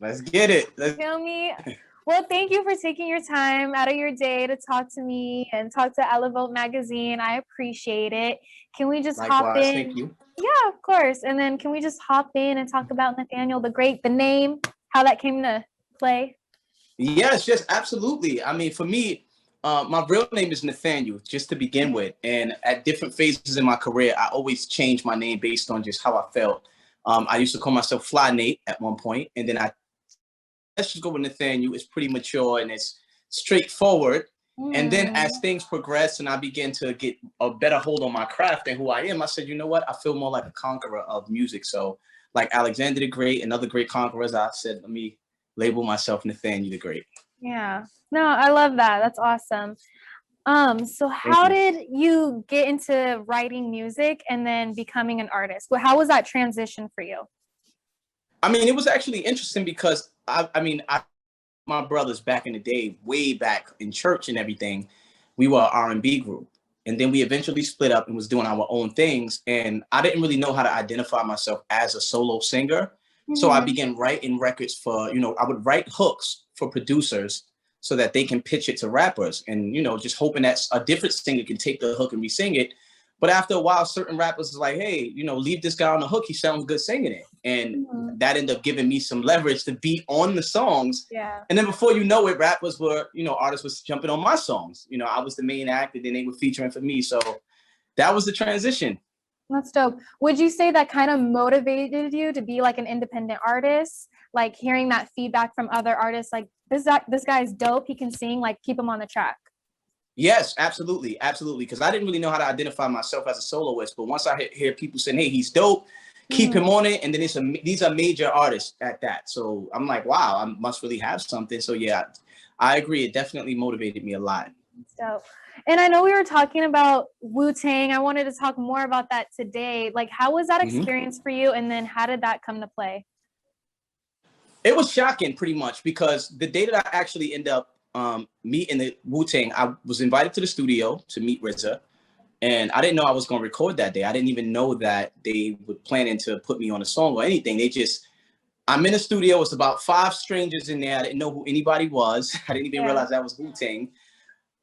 Let's get it. Feel me? Well, thank you for taking your time out of your day to talk to me and talk to Alavotre Magazine. I appreciate it. Can we just hop Likewise. Thank in? you. Yeah, of course. And then can we just hop in and talk about Nathaniel the Great, the name, how that came to play? Yes, absolutely. I mean, for me, my real name is Nathaniel, just to begin with. And at different phases in my career, I always changed my name based on just how I felt. I used to call myself Fly Nate at one point, and then let's just go with Nathaniel. It's pretty mature and it's straightforward. And then as things progress and I begin to get a better hold on my craft and who I am, I said, you know what? I feel more like a conqueror of music. So like Alexander the Great and other great conquerors, I said, let me label myself Nathaniel the Great. Yeah. No, I love that. That's awesome. So Thank how you. did you get into writing music and then becoming an artist? Well, how was that transition for you? I mean, it was actually interesting because my brothers back in the day, way back in church and everything, we were an R&B group. And then we eventually split up and was doing our own things. And I didn't really know how to identify myself as a solo singer. So I began writing records for, I would write hooks for producers so that they can pitch it to rappers and, just hoping that a different singer can take the hook and re-sing it. But after a while, certain rappers was like, hey, leave this guy on the hook. He sounds good singing it. And that ended up giving me some leverage to be on the songs. Yeah. And then before you know it, rappers were, artists was jumping on my songs. I was the main actor, then they were featuring for me. So that was the transition. That's dope. Would you say that kind of motivated you to be like an independent artist? Like hearing that feedback from other artists, like this guy's dope. He can sing. Like keep him on the track. Yes, absolutely. Absolutely. Because I didn't really know how to identify myself as a soloist. But once I hear people saying, hey, he's dope, keep him on it. And then these are major artists at that. So I'm like, wow, I must really have something. So yeah, I agree. It definitely motivated me a lot. Dope. And I know we were talking about Wu-Tang. I wanted to talk more about that today. Like, how was that experience for you? And then how did that come to play? It was shocking pretty much because the day that I actually ended up meeting the Wu-Tang, I was invited to the studio to meet RZA. And I didn't know I was going to record that day. I didn't even know that they were planning to put me on a song or anything. I'm in the studio. It's about 5 strangers in there. I didn't know who anybody was. I didn't even realize that was Wu-Tang.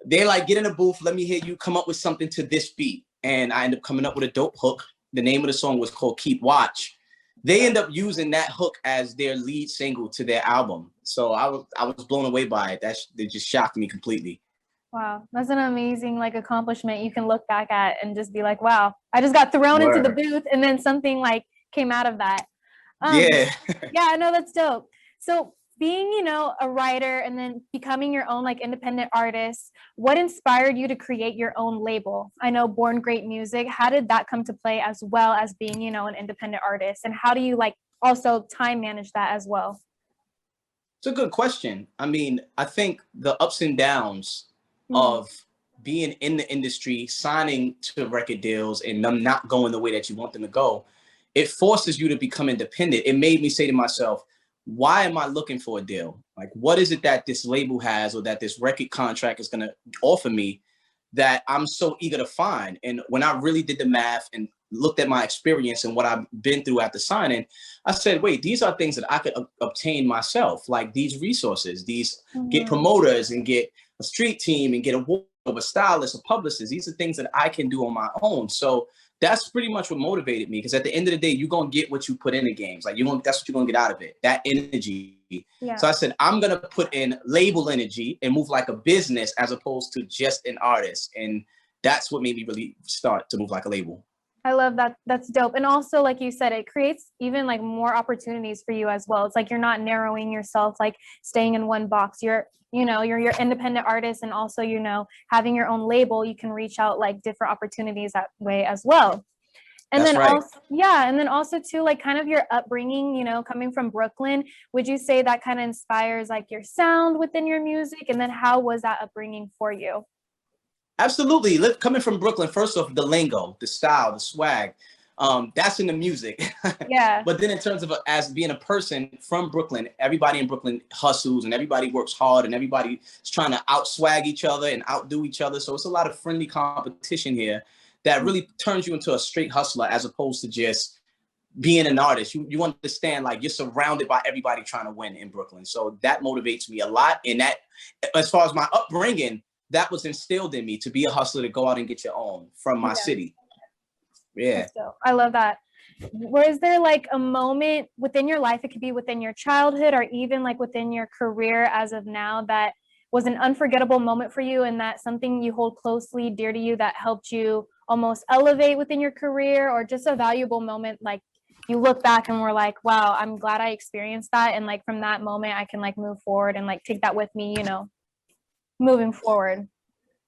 They like, get in a booth. Let me hear you come up with something to this beat. And I ended up coming up with a dope hook. The name of the song was called Keep Watch. They end up using that hook as their lead single to their album. So I was blown away by it. They just shocked me completely. Wow, that's an amazing like accomplishment you can look back at and just be like, wow, I just got thrown into the booth and then something like came out of that. Yeah. Yeah, I know, that's dope. So being, a writer and then becoming your own like independent artist, what inspired you to create your own label? I know Born Great Music. How did that come to play as well as being, an independent artist? And how do you like also time manage that as well? It's a good question. I mean, I think the ups and downs of being in the industry, signing to record deals and them not going the way that you want them to go, it forces you to become independent. It made me say to myself, why am I looking for a deal? Like, what is it that this label has or that this record contract is going to offer me that I'm so eager to find? And when I really did the math and looked at my experience and what I've been through after signing, I said, wait, these are things that I could obtain myself, like these resources, get promoters and get a street team and get a stylist, a publicist. These are things that I can do on my own. So that's pretty much what motivated me, because at the end of the day, you're going to get what you put in the games. Like that's what you're going to get out of it, that energy. Yeah. So I said, I'm going to put in label energy and move like a business as opposed to just an artist. And that's what made me really start to move like a label. I love that. That's dope. And also, like you said, it creates even like more opportunities for you as well. It's like you're not narrowing yourself, like staying in one box. You're your independent artist, and also, having your own label, you can reach out like different opportunities that way as well. And That's then right. also, yeah, and then also too, like kind of your upbringing, coming from Brooklyn, would you say that kind of inspires like your sound within your music? And then how was that upbringing for you? Absolutely. Coming from Brooklyn, first off, the lingo, the style, the swag, that's in the music. Yeah. But then in terms of as being a person from Brooklyn, everybody in Brooklyn hustles and everybody works hard and everybody's trying to outswag each other and outdo each other. So it's a lot of friendly competition here that really turns you into a straight hustler as opposed to just being an artist. You understand, like, you're surrounded by everybody trying to win in Brooklyn. So that motivates me a lot. And that, as far as my upbringing, that was instilled in me to be a hustler, to go out and get your own from my city. Yeah. So I love that. Was there like a moment within your life, it could be within your childhood or even like within your career as of now, that was an unforgettable moment for you, and that something you hold closely dear to you that helped you almost elevate within your career, or just a valuable moment, like you look back and were like, wow, I'm glad I experienced that, and like from that moment I can like move forward and like take that with me, you know, moving forward?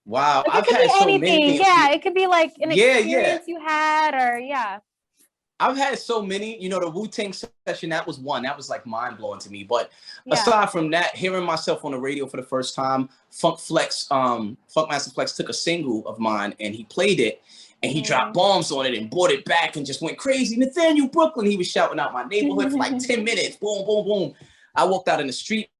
Wow. Like, it I've could be had so anything. many. Yeah, it could be like an Yeah, experience you had, or I've had so many, you know, the Wu-Tang session, that was one. That was like mind blowing to me. But yeah. aside from that, hearing myself on the radio for the first time, Funk Master Flex took a single of mine and he played it and he dropped bombs on it and brought it back and just went crazy. Nathaniel, Brooklyn. He was shouting out my neighborhood for like 10 minutes. Boom, boom, boom. I walked out in the street.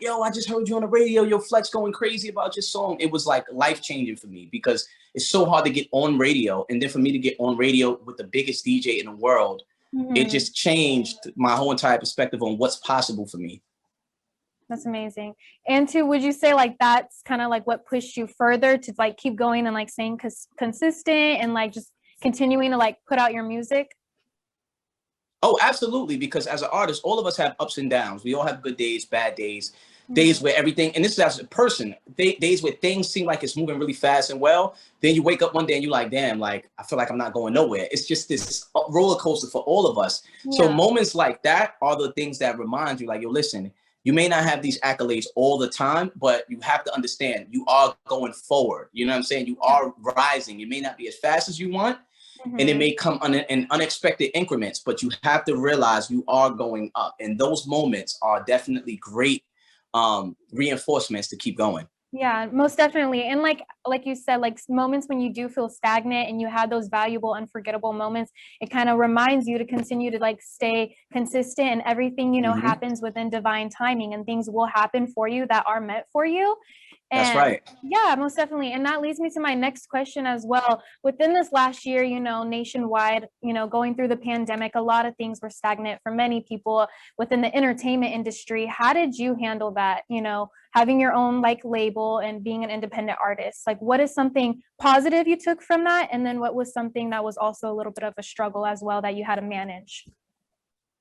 Yo, I just heard you on the radio. Yo, Flex going crazy about your song. It was like life-changing for me because it's so hard to get on radio. And then for me to get on radio with the biggest DJ in the world, it just changed my whole entire perspective on what's possible for me. That's amazing. And two, would you say like that's kind of like what pushed you further to like keep going and like staying consistent and like just continuing to like put out your music? Oh, absolutely. Because as an artist, all of us have ups and downs. We all have good days, bad days, days where everything, and this is as a person, days where things seem like it's moving really fast and well. Then you wake up one day and you're like, damn, like, I feel like I'm not going nowhere. It's just this roller coaster for all of us. So moments like that are the things that remind you, like, yo, listen, you may not have these accolades all the time, but you have to understand you are going forward. You know what I'm saying? You are rising. It may not be as fast as you want, and it may come in unexpected increments, but you have to realize you are going up. And those moments are definitely great reinforcements to keep going. Yeah, most definitely. And like you said, like moments when you do feel stagnant and you have those valuable, unforgettable moments, it kind of reminds you to continue to like stay consistent, and everything, you know, happens within divine timing, and things will happen for you that are meant for you. And that's right. Yeah, most definitely. And that leads me to my next question as well. Within this last year, you know, nationwide, you know, going through the pandemic, a lot of things were stagnant for many people within the entertainment industry. How did you handle that? You know, having your own like label and being an independent artist, like what is something positive you took from that? And then what was something that was also a little bit of a struggle as well that you had to manage?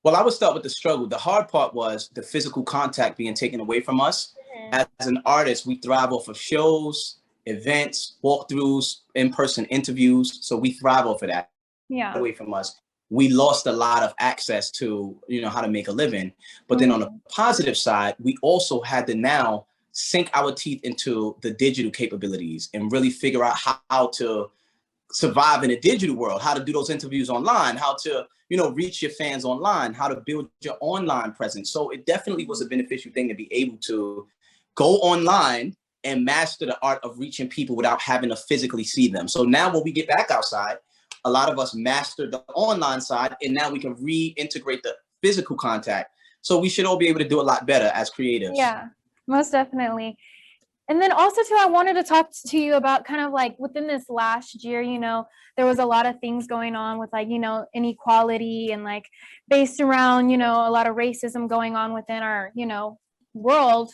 Well, I would start with the struggle. The hard part was the physical contact being taken away from us. As an artist, we thrive off of shows, events, walkthroughs, in-person interviews. So we thrive off of that. Yeah. Away from us, we lost a lot of access to, you know, how to make a living. But then on the positive side, we also had to now sink our teeth into the digital capabilities and really figure out how to survive in a digital world, how to do those interviews online, how to, you know, reach your fans online, how to build your online presence. So it definitely was a beneficial thing to be able to go online and master the art of reaching people without having to physically see them. So now when we get back outside, a lot of us mastered the online side, and now we can reintegrate the physical contact. So we should all be able to do a lot better as creatives. Yeah, most definitely. And then also too, I wanted to talk to you about kind of like within this last year, you know, there was a lot of things going on with like, you know, inequality and like based around, you know, a lot of racism going on within our, you know, world.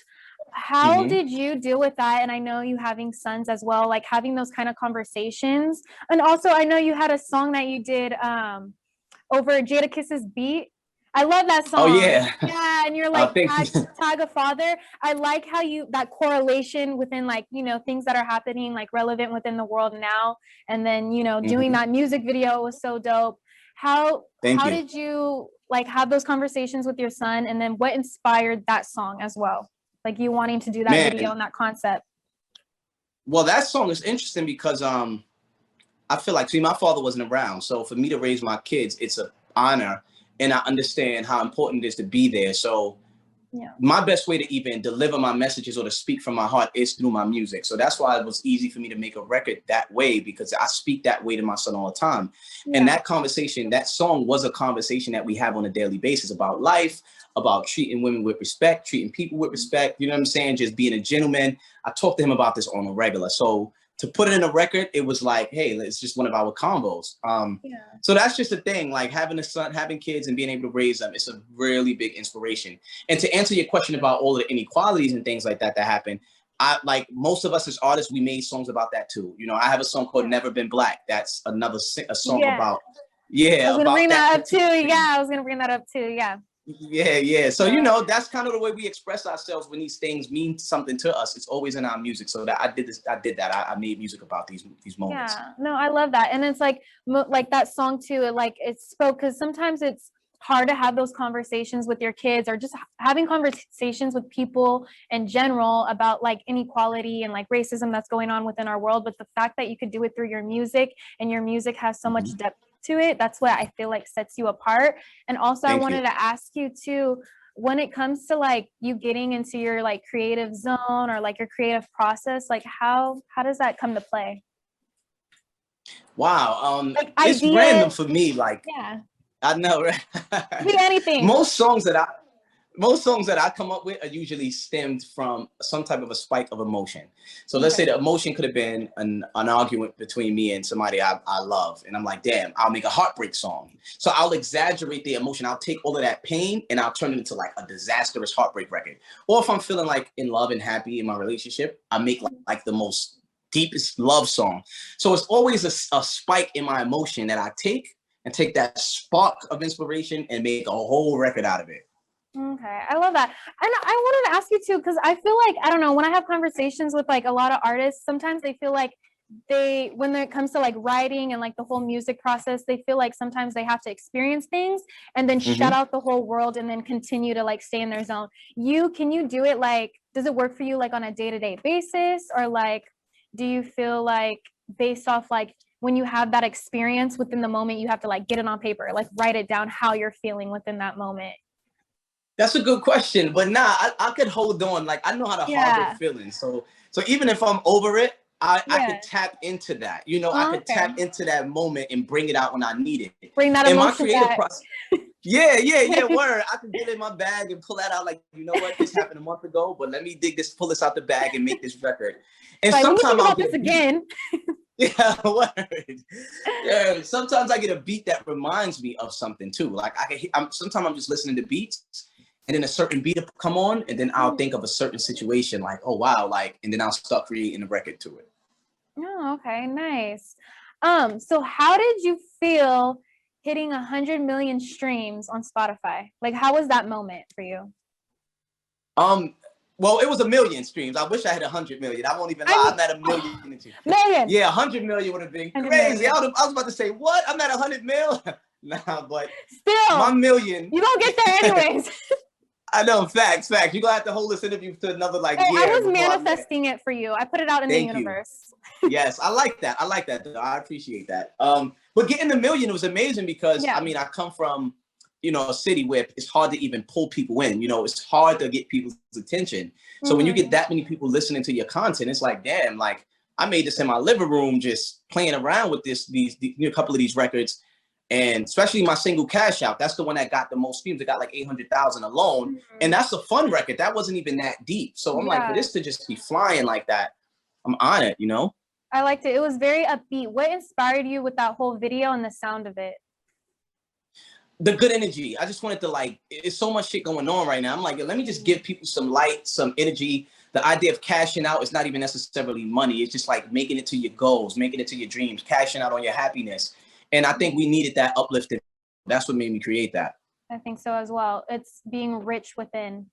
How did you deal with that? And I know you having sons as well, like having those kind of conversations. And also I know you had a song that you did over Jadakiss's beat. I love that song. Oh yeah. Yeah, and you're like tag a father. I like how you that correlation within like, you know, things that are happening like relevant within the world now, and then, you know, doing that music video was so dope. How did you like have those conversations with your son, and then what inspired that song as well? Like you wanting to do that video and that concept. Well, that song is interesting because I feel like, see, my father wasn't around. So for me to raise my kids, it's an honor. And I understand how important it is to be there. So my best way to even deliver my messages or to speak from my heart is through my music. So that's why it was easy for me to make a record that way, because I speak that way to my son all the time. And that conversation, that song was a conversation that we have on a daily basis about life, about treating women with respect, treating people with respect. You know what I'm saying? Just being a gentleman. I talk to him about this on a regular. So to put it in a record, it was like, hey, it's just one of our combos. So that's just a thing, like having a son, having kids and being able to raise them, it's a really big inspiration. And to answer your question about all of the inequalities and things like that happen, I like most of us as artists, we made songs about that too. You know, I have a song called Never Been Black. That's another a song about, I was gonna bring that up too. Thing. Yeah, I was gonna bring that up too. Yeah. Yeah. So, you know, that's kind of the way we express ourselves when these things mean something to us. It's always in our music. So that I did that. I made music about these moments. Yeah, no, I love that. And it's like that song too, it spoke, because sometimes it's hard to have those conversations with your kids, or just having conversations with people in general about like inequality and like racism that's going on within our world. But the fact that you could do it through your music, and your music has so much depth to it, that's what I feel like sets you apart. And also I wanted to ask you too, when it comes to like you getting into your like creative zone, or like your creative process, like how does that come to play? Wow. Like it's ideas, random for me. Like, I know, right? Be anything. Most songs that I come up with are usually stemmed from some type of a spike of emotion. So let's say the emotion could have been an argument between me and somebody I love. And I'm like, damn, I'll make a heartbreak song. So I'll exaggerate the emotion. I'll take all of that pain and I'll turn it into like a disastrous heartbreak record. Or if I'm feeling like in love and happy in my relationship, I make like the most deepest love song. So it's always a spike in my emotion that I take that spark of inspiration and make a whole record out of it. Okay, I love that. And I wanted to ask you too, because I feel like, I don't know, when I have conversations with like a lot of artists, sometimes they feel like when it comes to like writing and like the whole music process, they feel like sometimes they have to experience things and then shut out the whole world and then continue to like stay in their zone. Can you do it? Like, does it work for you like on a day-to-day basis, or like, do you feel like based off like when you have that experience within the moment, you have to like get it on paper, like write it down how you're feeling within that moment? That's a good question, but I could hold on. Like, I know how to harbor feelings. So even if I'm over it, I could tap into that. You know, I could tap into that moment and bring it out when I need it. Bring that emotion back. Yeah, word. I can get in my bag and pull that out. Like, you know what? This happened a month ago, but let me pull this out the bag and make this record. And like, sometimes I'll get this again. Yeah, word. Yeah, sometimes I get a beat that reminds me of something too. Like sometimes I'm just listening to beats, and then a certain beat will come on, and then I'll think of a certain situation, like, oh wow, like, and then I'll start creating a record to it. Oh, okay, nice. So how did you feel hitting 100 million streams on Spotify? Like, how was that moment for you? Well, it was 1 million streams. I wish I had 100 million. I won't even lie. I'm at 1 million. Million. Yeah, 100 million would have been crazy. I was about to say, what? I'm at 100 mil? Nah, but still, my million. You don't get there anyways. I know, facts. You're going to have to hold this interview to another year. I was manifesting it for you. I put it out in the universe. Yes, I like that. Though. I appreciate that. But getting 1 million, it was amazing because, I mean, I come from, you know, a city where it's hard to even pull people in. You know, it's hard to get people's attention. So when you get that many people listening to your content, it's like, damn, like I made this in my living room, just playing around with these a couple of these records. And especially my single Cash Out, that's the one that got the most streams. It got like 800,000 alone. And that's a fun record. That wasn't even that deep. So I'm like, for this to just be flying like that, I'm on it, you know? I liked it. It was very upbeat. What inspired you with that whole video and the sound of it? The good energy. I just wanted to like, it's so much shit going on right now. I'm like, let me just give people some light, some energy. The idea of cashing out is not even necessarily money. It's just like making it to your goals, making it to your dreams, cashing out on your happiness. And I think we needed that uplifting. That's what made me create that. I think so as well. It's being rich within,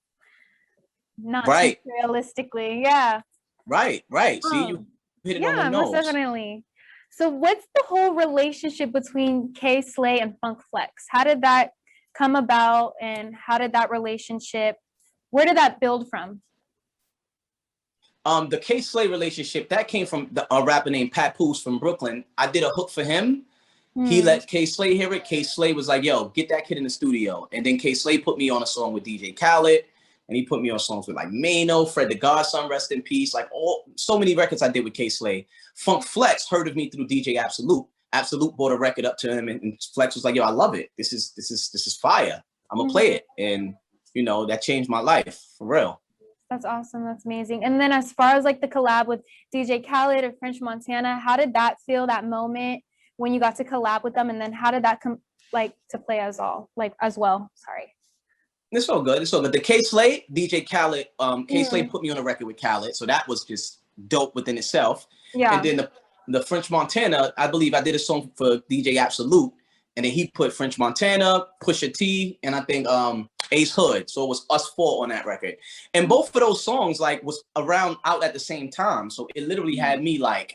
not realistically. Yeah. Right. See, you hit it on the nose. Most definitely. So what's the whole relationship between Kay Slay and Funk Flex? How did that come about, and how did that relationship, where did that build from? The Kay Slay relationship, that came from a rapper named Papoose from Brooklyn. I did a hook for him. He let Kay Slay hear it. Kay Slay was like, yo, get that kid in the studio. And then Kay Slay put me on a song with DJ Khaled. And he put me on songs with like Mano, Fred the Godson, rest in peace. Like so many records I did with Kay Slay. Funk Flex heard of me through DJ Absolute. Absolute brought a record up to him, and Flex was like, yo, I love it. This is fire. I'm gonna play it. And you know, that changed my life for real. That's awesome. That's amazing. And then as far as like the collab with DJ Khaled or French Montana, how did that feel, that moment when you got to collab with them? And then how did that come like to play as well? Sorry. It's all good. It's all good. The K Slade, DJ Khaled, K Slade Mm. put me on a record with Khaled, so that was just dope within itself. Yeah. And then the French Montana, I believe I did a song for DJ Absolute, and then he put French Montana, Pusha T, and I think Ace Hood. So it was us four on that record. And both of those songs like was around out at the same time. So it literally had me like,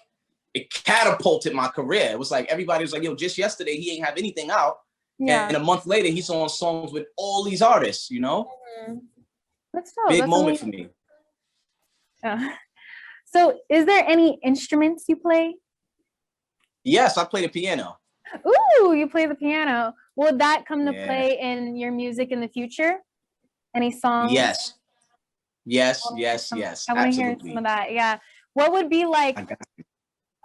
it catapulted my career. It was like everybody was like, yo, just yesterday he ain't have anything out. Yeah. And a month later, he's on songs with all these artists, you know? Mm-hmm. That's dope. Big That's moment amazing. for me. So is there any instruments you play? Yes, I play the piano. Ooh, you play the piano. Will that come to Yeah. play in your music in the future? Any songs? Yes. Yes, I yes, want yes. to hear Absolutely. some of that. Yeah. What would be like I got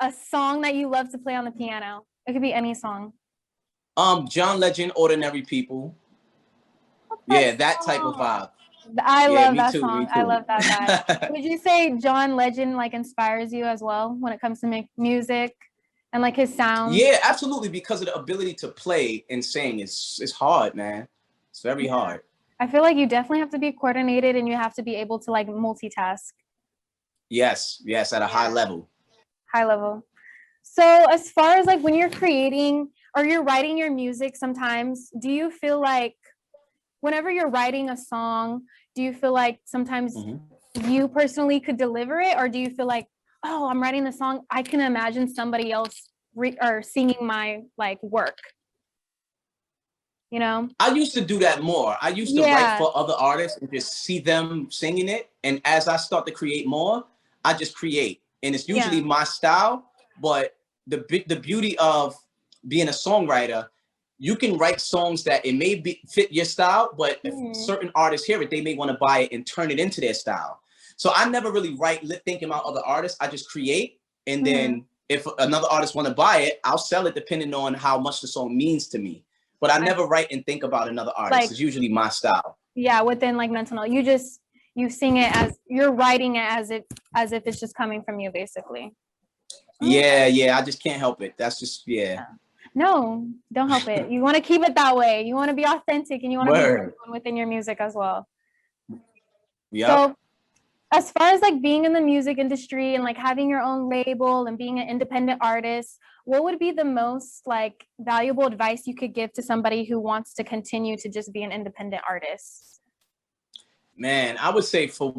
a song that you love to play on the piano? It could be any song. John Legend, Ordinary People. Yeah, that type of vibe. I Yeah, love me that too, song. me I too. love that guy. Would you say John Legend like inspires you as well when it comes to make music and like his sound? Yeah, absolutely. Because of the ability to play and sing, it's hard, man. It's very hard. I feel like you definitely have to be coordinated and you have to be able to like multitask. Yes, yes, at a high level. High level. So as far as like when you're creating or you're writing your music sometimes, do you feel like whenever you're writing a song, do you feel like sometimes you personally could deliver it, or do you feel like, oh, I'm writing the song, I can imagine somebody else or singing my like work? You know? I used to do that more. I used to write for other artists and just see them singing it. And as I start to create more, I just create. And it's usually my style, but the beauty of being a songwriter, you can write songs that it may fit your style, but if certain artists hear it, they may want to buy it and turn it into their style. So I never really write thinking about other artists. I just create. And then if another artist want to buy it, I'll sell it depending on how much the song means to me. But I never write and think about another artist. Like, it's usually my style. Yeah, within like mental note. You sing it as you're writing it as if it's just coming from you, basically. Yeah, yeah. I just can't help it. That's just No, don't help it. You want to keep it that way. You want to be authentic and you want to be genuine within your music as well. Yeah. So as far as like being in the music industry and like having your own label and being an independent artist, what would be the most like valuable advice you could give to somebody who wants to continue to just be an independent artist? Man, I would say for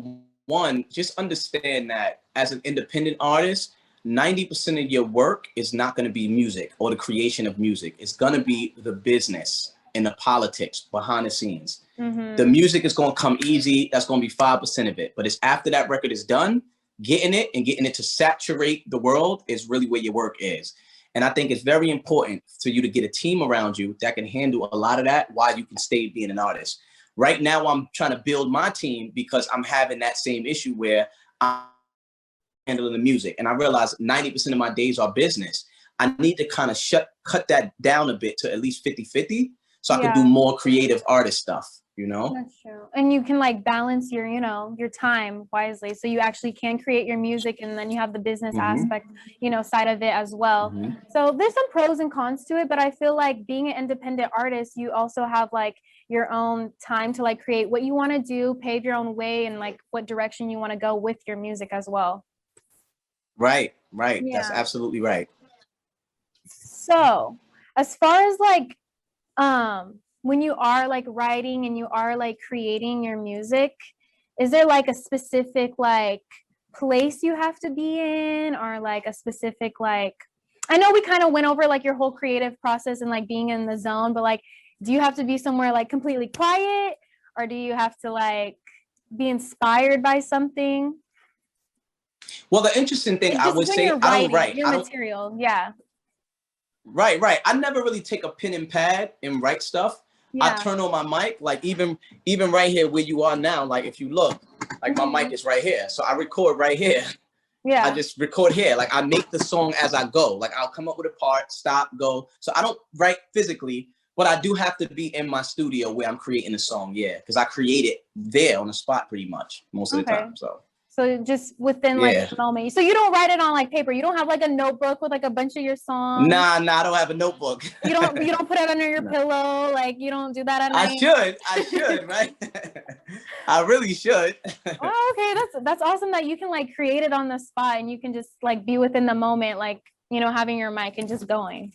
one, just understand that as an independent artist, 90% of your work is not going to be music or the creation of music. It's going to be the business and the politics behind the scenes. The music is going to come easy. That's going to be 5% of it. But it's after that record is done, getting it to saturate the world is really where your work is. And I think it's very important for you to get a team around you that can handle a lot of that while you can stay being an artist. Right now, I'm trying to build my team because I'm having that same issue where I'm handling the music. And I realize 90% of my days are business. I need to kind of cut that down a bit to at least 50-50 so I can do more creative artist stuff. You know, that's true. And you can like balance your, your time wisely. So you actually can create your music and then you have the business aspect, side of it as well. So there's some pros and cons to it, but I feel like being an independent artist, you also have like your own time to like create what you want to do, pave your own way and like what direction you want to go with your music as well. Right. Yeah. That's absolutely right. So as far as like, when you are like writing and you are like creating your music, is there like a specific like place you have to be in or like a specific like, I know we kind of went over like your whole creative process and like being in the zone, but like, do you have to be somewhere like completely quiet or do you have to like be inspired by something? Well, the interesting thing I would say, I don't write. Your material, yeah. Right. I never really take a pen and pad and write stuff. I turn on my mic, like even right here where you are now, like if you look, like my mic is right here. So I record right here. Yeah. I just record here. Like I make the song as I go. Like I'll come up with a part, stop, go. So I don't write physically, but I do have to be in my studio where I'm creating a song. Yeah, because I create it there on the spot pretty much most of the time. So just within like the moment. So you don't write it on like paper. You don't have like a notebook with like a bunch of your songs. Nah, I don't have a notebook. You don't put it under your pillow. Like you don't do that at night. I should, right? I really should. Oh, okay. That's awesome that you can like create it on the spot and you can just like be within the moment, like, you know, having your mic and just going.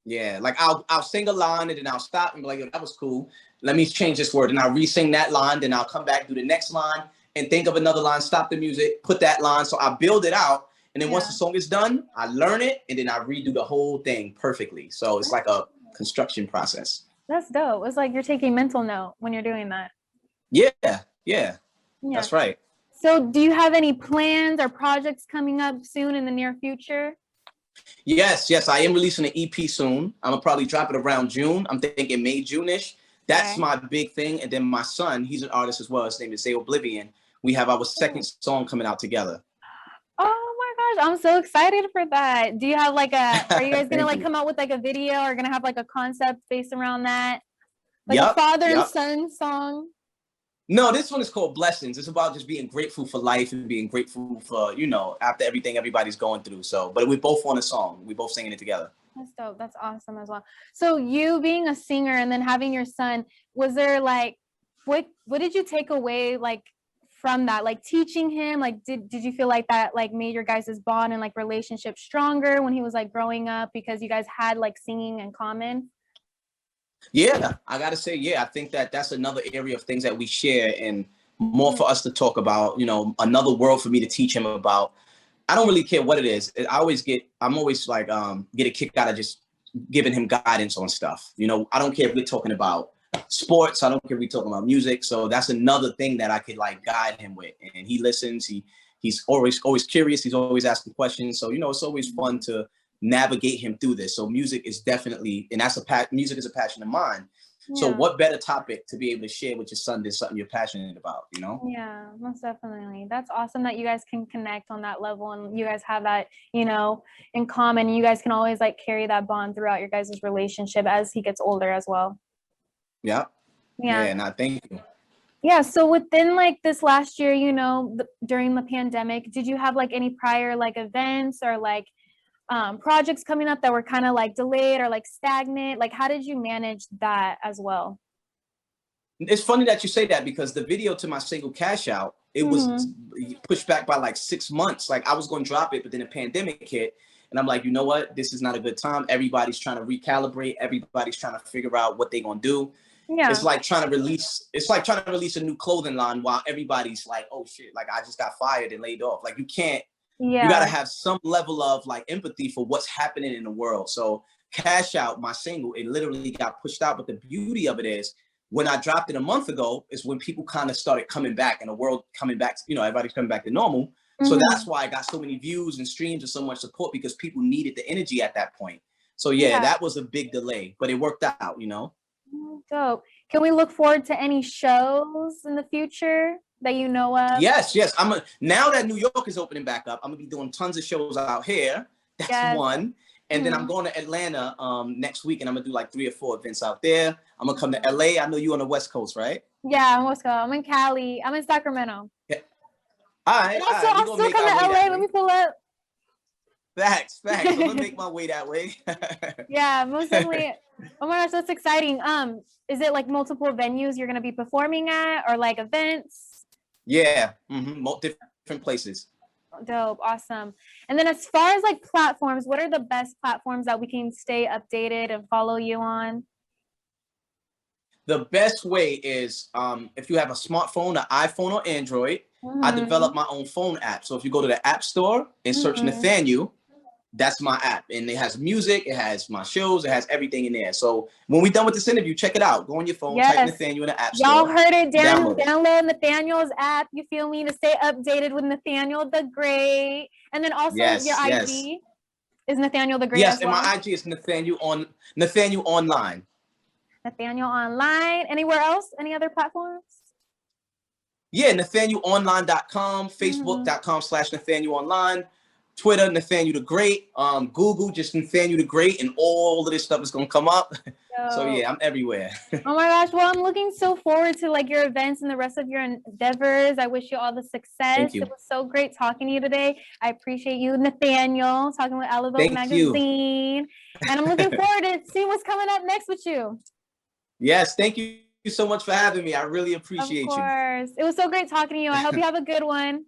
Yeah, like I'll sing a line and then I'll stop and be like, yo, that was cool. Let me change this word. And I'll re-sing that line, then I'll come back, do the next line and think of another line, stop the music, put that line. So I build it out. And then once the song is done, I learn it and then I redo the whole thing perfectly. So it's like a construction process. That's dope. It's like you're taking mental note when you're doing that. Yeah. That's right. So do you have any plans or projects coming up soon in the near future? Yes. I am releasing an EP soon. I'm gonna probably drop it around June. I'm thinking May, June-ish. That's my big thing. And then my son, he's an artist as well. His name is Zay Oblivion. We have our second song coming out together. Oh my gosh, I'm so excited for that. Do you have like are you guys gonna like come out with like a video or gonna have like a concept based around that? Like a father and son song? No, this one is called Blessings. It's about just being grateful for life and being grateful for, you know, after everything everybody's going through. So, but we both on a song. We both singing it together. That's dope. That's awesome as well. So you being a singer and then having your son, was there like, what did you take away like from that? Like teaching him, like did you feel like that like made your guys' bond and like relationship stronger when he was like growing up because you guys had like singing in common? Yeah, I gotta say, I think that's another area of things that we share and more for us to talk about, you know, another world for me to teach him about. I don't really care what it is. I'm always like, get a kick out of just giving him guidance on stuff. You know, I don't care if we're talking about sports. I don't care if we're talking about music. So that's another thing that I could like guide him with. And he listens. He's always curious. He's always asking questions. So, you know, it's always fun to navigate him through this. So music is definitely, and music is a passion of mine. So what better topic to be able to share with your son than something you're passionate about, you know? Yeah, most definitely. That's awesome that you guys can connect on that level and you guys have that, you know, in common. You guys can always like carry that bond throughout your guys' relationship as he gets older as well. Yeah. And I thank you. Yeah. So within like this last year, you know, during the pandemic, did you have like any prior like events or like projects coming up that were kind of like delayed or like stagnant? Like, how did you manage that as well? It's funny that you say that because the video to my single Cash Out, it was pushed back by like 6 months. Like I was going to drop it, but then the pandemic hit and I'm like, you know what? This is not a good time. Everybody's trying to recalibrate. Everybody's trying to figure out what they're going to do. Yeah. It's like trying to release a new clothing line while everybody's like, oh shit, like I just got fired and laid off. Like you can't. You got to have some level of like empathy for what's happening in the world. So Cash Out, my single, it literally got pushed out. But the beauty of it is when I dropped it a month ago is when people kind of started coming back and the world coming back, you know, everybody's coming back to normal. So that's why I got so many views and streams and so much support because people needed the energy at that point. So that was a big delay, but it worked out, you know? Dope. Can we look forward to any shows in the future that you know of? Yes. Now that New York is opening back up, I'm gonna be doing tons of shows out here. That's one. And then I'm going to Atlanta next week and I'm gonna do like 3 or 4 events out there. I'm gonna come to LA. I know you on the West Coast, right? Yeah, I'm West Coast. I'm in Cali. I'm in Sacramento. Yeah. All right. I'll still come to LA. Let me pull up. Facts. I'm gonna make my way that way. Yeah, most definitely. Oh my gosh, that's exciting. Is it like multiple venues you're gonna be performing at or like events? Yeah, different places. Dope, awesome. And then as far as like platforms, what are the best platforms that we can stay updated and follow you on? The best way is if you have a smartphone, an iPhone or Android, I developed my own phone app. So if you go to the App Store and search Nathaniel, that's my app. And it has music, it has my shows, it has everything in there. So when we're done with this interview, check it out. Go on your phone, type Nathaniel in the App Store. Y'all heard it, download Nathaniel's app, you feel me, to stay updated with Nathaniel the Great. And then also your IG is Nathaniel the Great. Yes, and my IG is Nathaniel Online. Nathaniel Online. Anywhere else? Any other platforms? Yeah, NathanielOnline.com, Facebook.com/NathanielOnline. Twitter, Nathaniel the Great. Google, just Nathaniel the Great, and all of this stuff is gonna come up. So yeah, I'm everywhere. Oh my gosh. Well, I'm looking so forward to like your events and the rest of your endeavors. I wish you all the success. Thank you. It was so great talking to you today. I appreciate you, Nathaniel, talking with Alavotre Magazine. And I'm looking forward to see what's coming up next with you. Yes, thank you so much for having me. I really appreciate you. Of course. It was so great talking to you. I hope you have a good one.